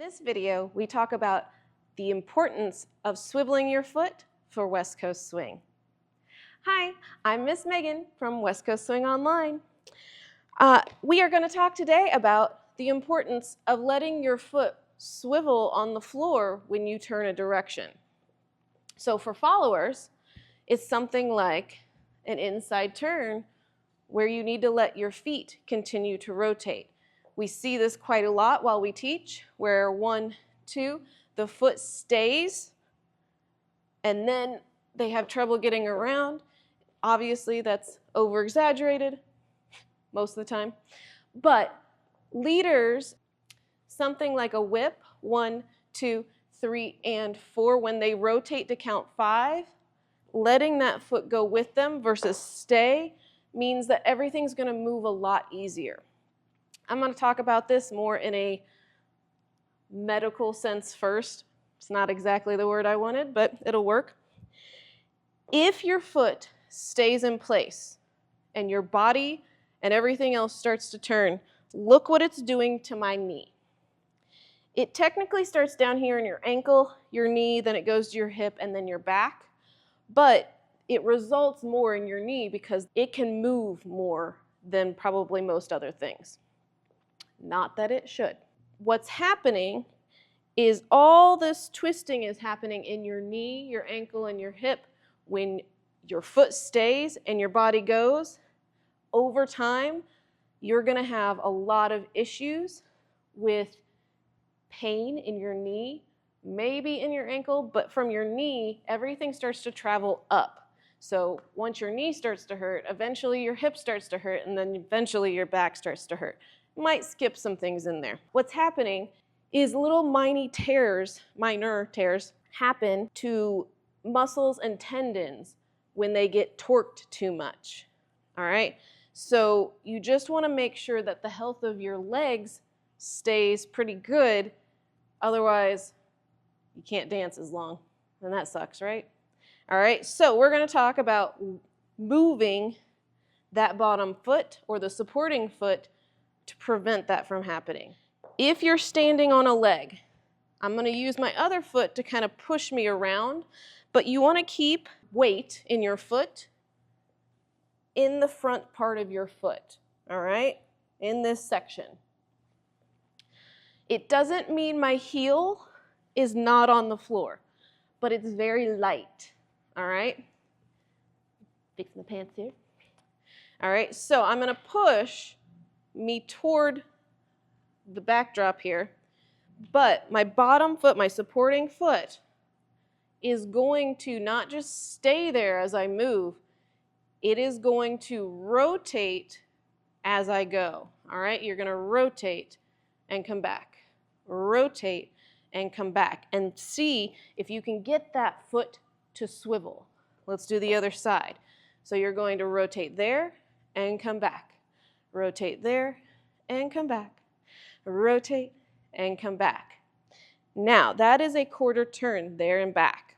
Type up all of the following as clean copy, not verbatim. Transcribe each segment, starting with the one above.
this video, we talk about the importance of swiveling your foot for West Coast Swing. Hi, I'm Miss Megan from West Coast Swing Online. We are going to talk today about the importance of letting your foot swivel on the floor when you turn a direction. So for followers, it's something like an inside turn where you need to let your feet continue to rotate. We see this quite a lot while we teach, where 1, 2, the foot stays, and then they have trouble getting around. Obviously, that's over-exaggerated most of the time. But leaders, something like a whip, 1, 2, 3, and 4, when they rotate to count 5, letting that foot go with them versus stay means that everything's going to move a lot easier. I'm going to talk about this more in a medical sense first. It's not exactly the word I wanted, but it'll work. If your foot stays in place and your body and everything else starts to turn, look what it's doing to my knee. It technically starts down here in your ankle, your knee, then it goes to your hip, and then your back. But it results more in your knee because it can move more than probably most other things. Not that it should. What's happening is all this twisting is happening in your knee, your ankle, and your hip. When your foot stays and your body goes, over time, you're going to have a lot of issues with pain in your knee, maybe in your ankle, but from your knee, everything starts to travel up. So once your knee starts to hurt, eventually your hip starts to hurt, and then eventually your back starts to hurt. Might skip some things in there. What's happening is little minor tears happen to muscles and tendons when they get torqued too much. All right? So you just want to make sure that the health of your legs stays pretty good. Otherwise, you can't dance as long. And that sucks, right? All right, so we're going to talk about moving that bottom foot or the supporting foot to prevent that from happening. If you're standing on a leg, I'm going to use my other foot to kind of push me around, but you want to keep weight in your foot in the front part of your foot, all right, in this section. It doesn't mean my heel is not on the floor, but it's very light, all right? Fixing the pants here. All right, so I'm going to push me toward the backdrop here, but my bottom foot, my supporting foot, is going to not just stay there as I move, it is going to rotate as I go. All right, you're going to rotate and come back, rotate and come back, and see if you can get that foot to swivel. Let's do the other side. So you're going to rotate there and come back. Rotate there and come back. Rotate and come back. Now, that is a quarter turn there and back.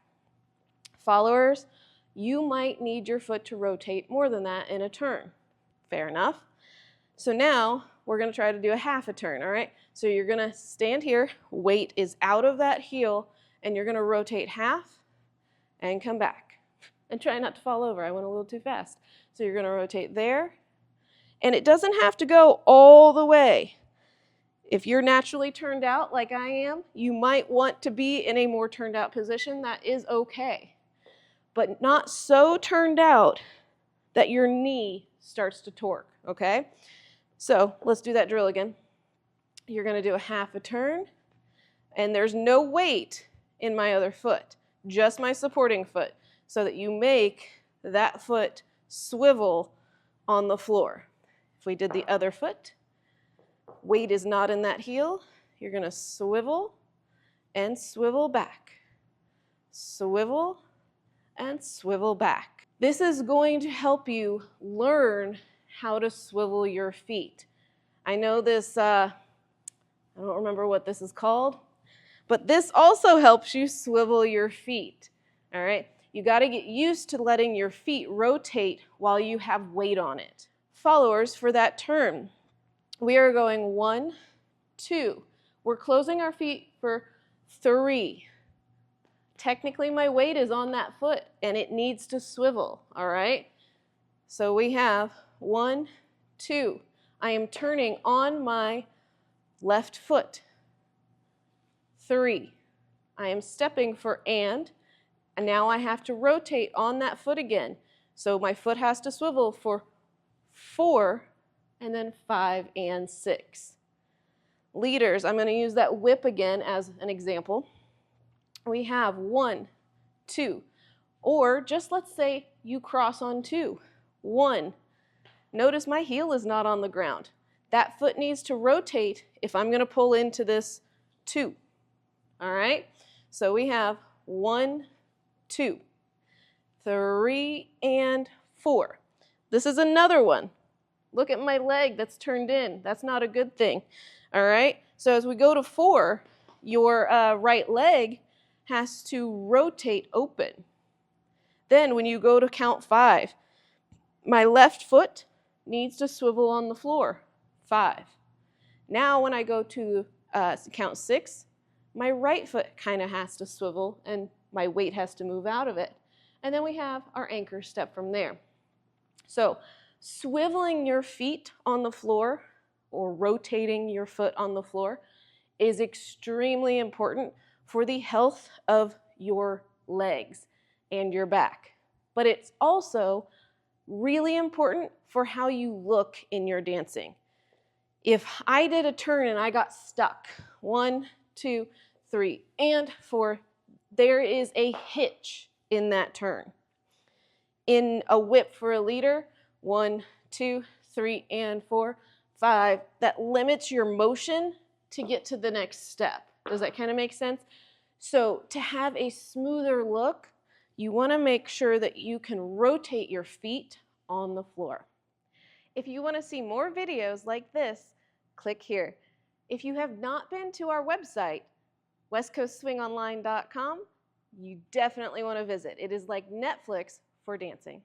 Followers, you might need your foot to rotate more than that in a turn. Fair enough. So now we're going to try to do a half a turn, all right? So you're going to stand here, weight is out of that heel, and you're going to rotate half and come back. And try not to fall over. I went a little too fast. So you're going to rotate there. And it doesn't have to go all the way. If you're naturally turned out like I am, you might want to be in a more turned out position. That is okay. But not so turned out that your knee starts to torque, okay? So let's do that drill again. You're going to do a half a turn, and there's no weight in my other foot, just my supporting foot, so that you make that foot swivel on the floor. If we did the other foot, weight is not in that heel. You're going to swivel and swivel back. Swivel and swivel back. This is going to help you learn how to swivel your feet. I know this, I don't remember what this is called, but this also helps you swivel your feet. All right? You got to get used to letting your feet rotate while you have weight on it. Followers, for that turn, we are going 1, 2. We're closing our feet for 3. Technically, my weight is on that foot, and it needs to swivel, all right? So we have 1, 2. I am turning on my left foot. 3. I am stepping for and now I have to rotate on that foot again. So my foot has to swivel for 4, and then 5 and 6. Leaders, I'm going to use that whip again as an example. We have 1, 2, or just let's say you cross on 2. 1. Notice my heel is not on the ground. That foot needs to rotate if I'm going to pull into this 2. All right? So we have 1, 2, 3, and 4. This is another one. Look at my leg that's turned in. That's not a good thing. All right? So as we go to 4, your right leg has to rotate open. Then when you go to count 5, my left foot needs to swivel on the floor. 5. Now when I go to count 6, my right foot kind of has to swivel and my weight has to move out of it. And then we have our anchor step from there. So swiveling your feet on the floor or rotating your foot on the floor is extremely important for the health of your legs and your back. But it's also really important for how you look in your dancing. If I did a turn and I got stuck, 1, 2, 3, and 4, there is a hitch in that turn. In a whip for a leader, 1, 2, 3, and 4, 5, that limits your motion to get to the next step. Does that kind of make sense? So to have a smoother look, you want to make sure that you can rotate your feet on the floor. If you want to see more videos like this, click here. If you have not been to our website, westcoastswingonline.com, you definitely want to visit. It is like Netflix for dancing.